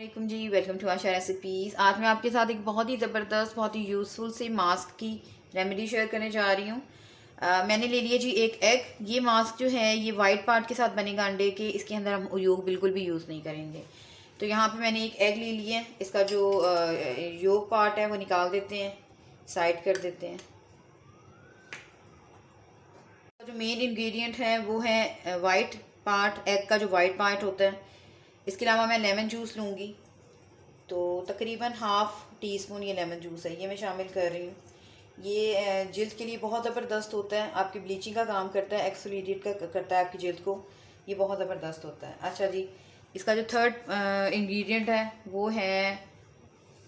वालेकुम जी, welcome to Asha recipes. आज मैं आपके साथ एक बहुत ही ज़बरदस्त, बहुत ही यूज़फुल से मास्क की रेमेडी शेयर करने जा रही हूँ। मैंने ले लिया जी एक एग। ये मास्क जो है ये वाइट पार्ट के साथ बनेगा अंडे के। इसके अंदर हम योग बिल्कुल भी यूज़ नहीं करेंगे। तो यहाँ पे मैंने एक एग ले लिया है। इसका जो योग पार्ट है वो निकाल देते हैं, साइड कर देते हैं। जो मेन इंग्रेडिएंट है वो है वाइट पार्ट, एग का जो वाइट पार्ट होता है। इसके अलावा मैं लेमन जूस लूँगी, तो तकरीबन हाफ़ टी स्पून ये लेमन जूस है, ये मैं शामिल कर रही हूँ। ये जिल्द के लिए बहुत ज़बरदस्त होता है, आपकी ब्लीचिंग का काम करता है, एक्सफोलिएट का करता है आपकी जिल्द को। ये बहुत ज़बरदस्त होता है। अच्छा जी, इसका जो थर्ड इंग्रेडिएंट है वो है,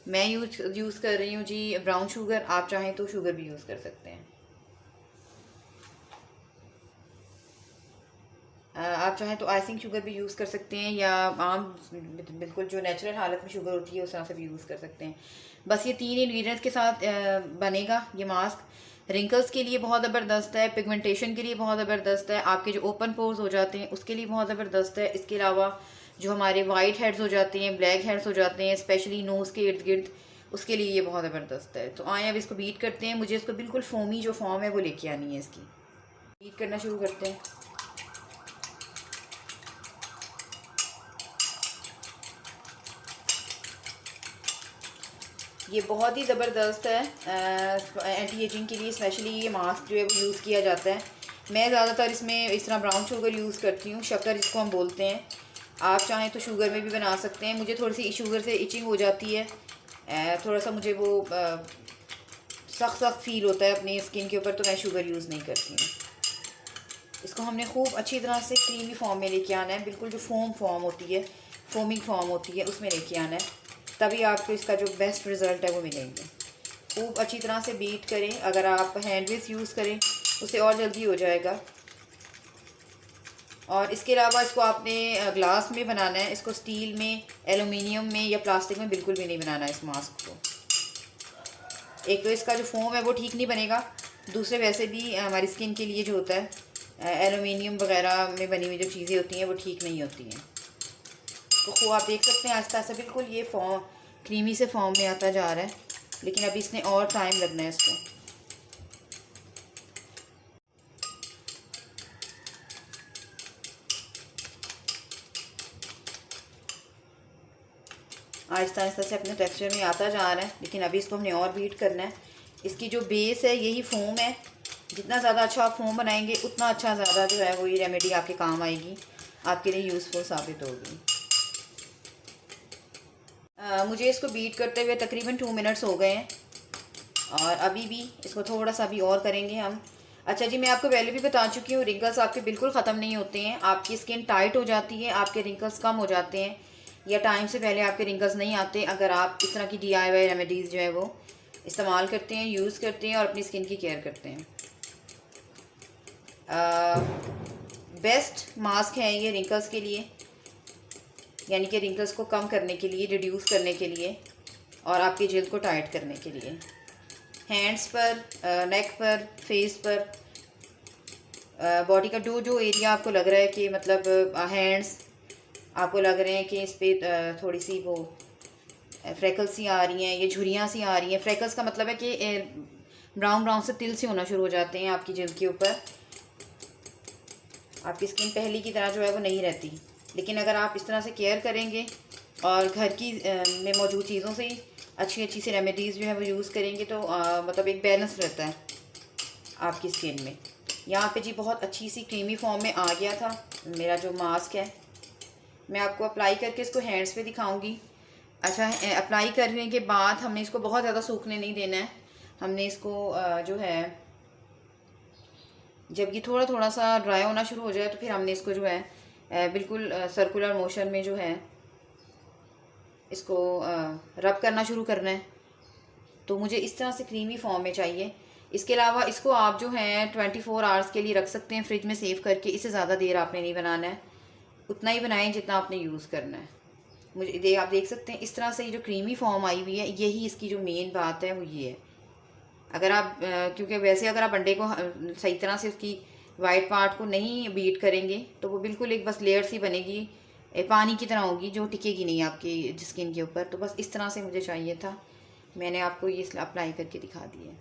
मैं यूज़ कर रही हूँ जी ब्राउन शुगर। आप चाहें तो शुगर भी यूज़ कर सकते हैं। आप चाहें तो आइसिंग शुगर भी यूज़ कर सकते हैं, या आम बिल्कुल जो नेचुरल हालत में शुगर होती है उस तरह से भी यूज़ कर सकते हैं। बस ये तीन इंग्रेडिएंट्स के साथ बनेगा ये मास्क। रिंकल्स के लिए बहुत ज़बरदस्त है, पिगमेंटेशन के लिए बहुत ज़बरदस्त है, आपके जो ओपन पोर्स हो जाते हैं उसके लिए बहुत ज़बरदस्त है। इसके अलावा जो हमारे वाइट हेड्स हो जाते हैं, ब्लैक हेड्स हो जाते हैं, स्पेशली नोज़ के इर्द गिर्द, उसके लिए ये बहुत ज़बरदस्त है। तो आए अब इसको बीट करते हैं। मुझे इसको बिल्कुल फोमी जो फॉर्म है वो लेके आनी है इसकी। बीट करना शुरू करते हैं। ये बहुत ही ज़बरदस्त है एंटी एजिंग के लिए। स्पेशली ये मास्क जो है वो यूज़ किया जाता है। मैं ज़्यादातर इसमें इस तरह ब्राउन शुगर यूज़ करती हूँ, शक्कर जिसको हम बोलते हैं। आप चाहें तो शुगर में भी बना सकते हैं। मुझे थोड़ी सी शुगर से इचिंग हो जाती है, थोड़ा सा मुझे वो सख्त सख्त फील होता है अपनी स्किन के ऊपर, तो मैं शुगर यूज़ नहीं करती हूँ। इसको हमने खूब अच्छी तरह से क्रीमी फॉर्म में लेके आना है, बिल्कुल जो फोम फॉर्म होती है, फोमिंग फॉर्म होती है, उसमें लेके आना है। तभी आपको इसका जो बेस्ट रिज़ल्ट है वो मिलेंगे। खूब अच्छी तरह से बीट करें। अगर आप हैंड विस्क यूज़ करें उससे और जल्दी हो जाएगा। और इसके अलावा इसको आपने ग्लास में बनाना है। इसको स्टील में, एलुमिनियम में या प्लास्टिक में बिल्कुल भी नहीं बनाना है इस मास्क को। एक तो इसका जो फोम है वो ठीक नहीं बनेगा, दूसरे वैसे भी हमारी स्किन के लिए जो होता है एलुमिनियम वगैरह में बनी हुई जो चीज़ें होती हैं वो ठीक नहीं होती हैं। तो खूब आप देख सकते हैं आहिस्ता आहिस्ता बिल्कुल ये फॉर्म क्रीमी से फॉर्म में आता जा रहा है, लेकिन अभी इसने और टाइम लगना है इसको। आहिस्ता आहिस्ता से अपने टेक्सचर में आता जा रहा है, लेकिन अभी इसको हमने और बीट करना है। इसकी जो बेस है यही फोम है। जितना ज़्यादा अच्छा आप फोम बनाएंगे उतना अच्छा ज़्यादा जो है वो ये रेमेडी आपके काम आएगी, आपके लिए यूज़फुल साबित होगी। मुझे इसको बीट करते हुए तकरीबन 2 मिनट्स हो गए हैं, और अभी भी इसको थोड़ा सा भी और करेंगे हम। अच्छा जी, मैं आपको पहले भी बता चुकी हूँ, रिंकल्स आपके बिल्कुल ख़त्म नहीं होते हैं। आपकी स्किन टाइट हो जाती है, आपके रिंकल्स कम हो जाते हैं, या टाइम से पहले आपके रिंकल्स नहीं आते अगर आप इस तरह की DIY रेमेडीज़ जो है वो इस्तेमाल करते हैं, यूज़ करते हैं और अपनी स्किन की केयर करते हैं। बेस्ट मास्क है ये रिंकल्स के लिए, यानी कि रिंकल्स को कम करने के लिए, रिड्यूस करने के लिए, और आपकी जल्द को टाइट करने के लिए। हैंड्स पर, नेक पर, फेस पर, बॉडी का जो एरिया आपको लग रहा है कि मतलब हैंड्स आपको लग रहे हैं कि इस पर थोड़ी सी वो फ्रैकल्स सी आ रही हैं, ये झुर्रियाँ सी आ रही हैं। फ्रैकल्स का मतलब है कि ब्राउन ब्राउन से तिल से होना शुरू हो जाते हैं आपकी जल्द के ऊपर। आपकी स्किन पहले की तरह जो है वो नहीं रहती, लेकिन अगर आप इस तरह से केयर करेंगे और घर की में मौजूद चीज़ों से ही अच्छी अच्छी सी रेमेडीज़ जो है वो यूज़ करेंगे, तो मतलब एक बैलेंस रहता है आपकी स्किन में। यहाँ पे जी बहुत अच्छी सी क्रीमी फॉर्म में आ गया था मेरा जो मास्क है। मैं आपको अप्लाई करके इसको हैंड्स पे दिखाऊंगी। अच्छा, अप्लाई करने के बाद हमने इसको बहुत ज़्यादा सूखने नहीं देना है। हमने इसको जो है जब ये थोड़ा थोड़ा सा ड्राई होना शुरू हो जाए तो फिर हमने इसको जो है बिल्कुल सर्कुलर मोशन में जो है इसको रब करना शुरू करना है। तो मुझे इस तरह से क्रीमी फॉर्म में चाहिए। इसके अलावा इसको आप जो है 24 आवर्स के लिए रख सकते हैं फ्रिज में सेव करके। इससे ज़्यादा देर आपने नहीं बनाना है, उतना ही बनाएं जितना आपने यूज़ करना है। मुझे आप देख सकते हैं इस तरह से ये जो क्रीमी फॉर्म आई हुई है, यही इसकी जो मेन बात है वो ये है। अगर आप क्योंकि वैसे अगर आप अंडे को सही तरह से उसकी वाइट पार्ट को नहीं बीट करेंगे तो वो बिल्कुल एक बस लेयर सी बनेगी, पानी की तरह होगी, जो टिकेगी नहीं आपकी स्किन के ऊपर। तो बस इस तरह से मुझे चाहिए था, मैंने आपको ये अप्लाई करके दिखा दिए।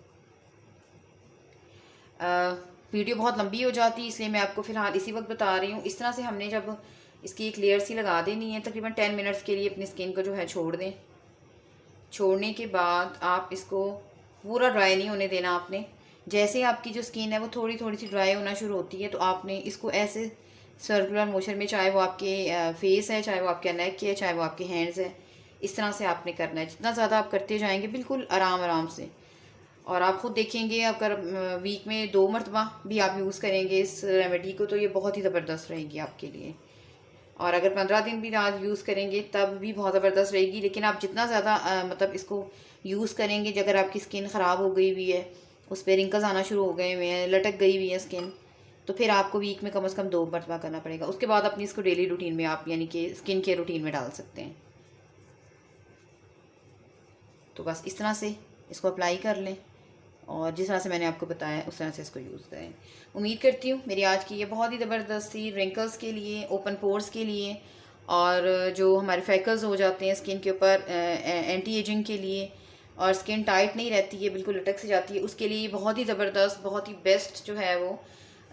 वीडियो बहुत लंबी हो जाती है, इसलिए मैं आपको फ़िलहाल इसी वक्त बता रही हूँ। इस तरह से हमने जब इसकी एक लेयर सी लगा देनी है, तकरीबन 10 मिनट्स के लिए अपनी स्किन को जो है छोड़ दें। छोड़ने के बाद आप इसको पूरा ड्राई नहीं होने देना आपने। जैसे ही आपकी जो स्किन है वो थोड़ी थोड़ी सी ड्राई होना शुरू होती है, तो आपने इसको ऐसे सर्कुलर मोशन में, चाहे वो आपके फेस है, चाहे वो आपके नेक है, चाहे वो आपके हैंड्स है, इस तरह से आपने करना है। जितना ज़्यादा आप करते जाएंगे बिल्कुल आराम आराम से, और आप खुद देखेंगे अगर वीक में 2 मरतबा भी आप यूज़ करेंगे इस रेमेडी को, तो ये बहुत ही ज़बरदस्त रहेगी आपके लिए। और अगर 15 दिन भी आज यूज़ करेंगे तब भी बहुत ज़बरदस्त रहेगी। लेकिन आप जितना ज़्यादा मतलब इसको यूज़ करेंगे, अगर आपकी स्किन ख़राब हो गई हुई है, उस पर रिंकल्स आना शुरू हो गए हुए हैं, लटक गई हुई है स्किन, तो फिर आपको वीक में कम से कम 2 मरतबा करना पड़ेगा। उसके बाद अपनी इसको डेली रूटीन में आप, यानी कि स्किन केयर रूटीन में डाल सकते हैं। तो बस इस तरह से इसको अप्लाई कर लें, और जिस तरह से मैंने आपको बताया उस तरह से इसको यूज़ करें। उम्मीद करती हूँ मेरी आज की ये बहुत ही ज़बरदस्त थी, रिंकल्स के लिए, ओपन पोर्स के लिए, और जो हमारे फ्रैकल्स हो जाते हैं स्किन के ऊपर, एंटी एजिंग के लिए, और स्किन टाइट नहीं रहती है, बिल्कुल लटक से जाती है, उसके लिए बहुत ही ज़बरदस्त, बहुत ही बेस्ट जो है वो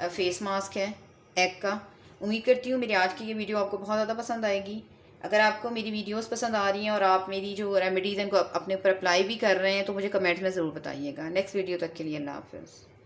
फेस मास्क है एग का। उम्मीद करती हूँ मेरी आज की ये वीडियो आपको बहुत ज़्यादा पसंद आएगी। अगर आपको मेरी वीडियोस पसंद आ रही हैं और आप मेरी जो रेमेडीज़ हैं उनको अपने ऊपर अप्लाई भी कर रहे हैं, तो मुझे कमेंट में ज़रूर बताइएगा। नेक्स्ट वीडियो तक के लिए अल्लाह हाफ़िज़।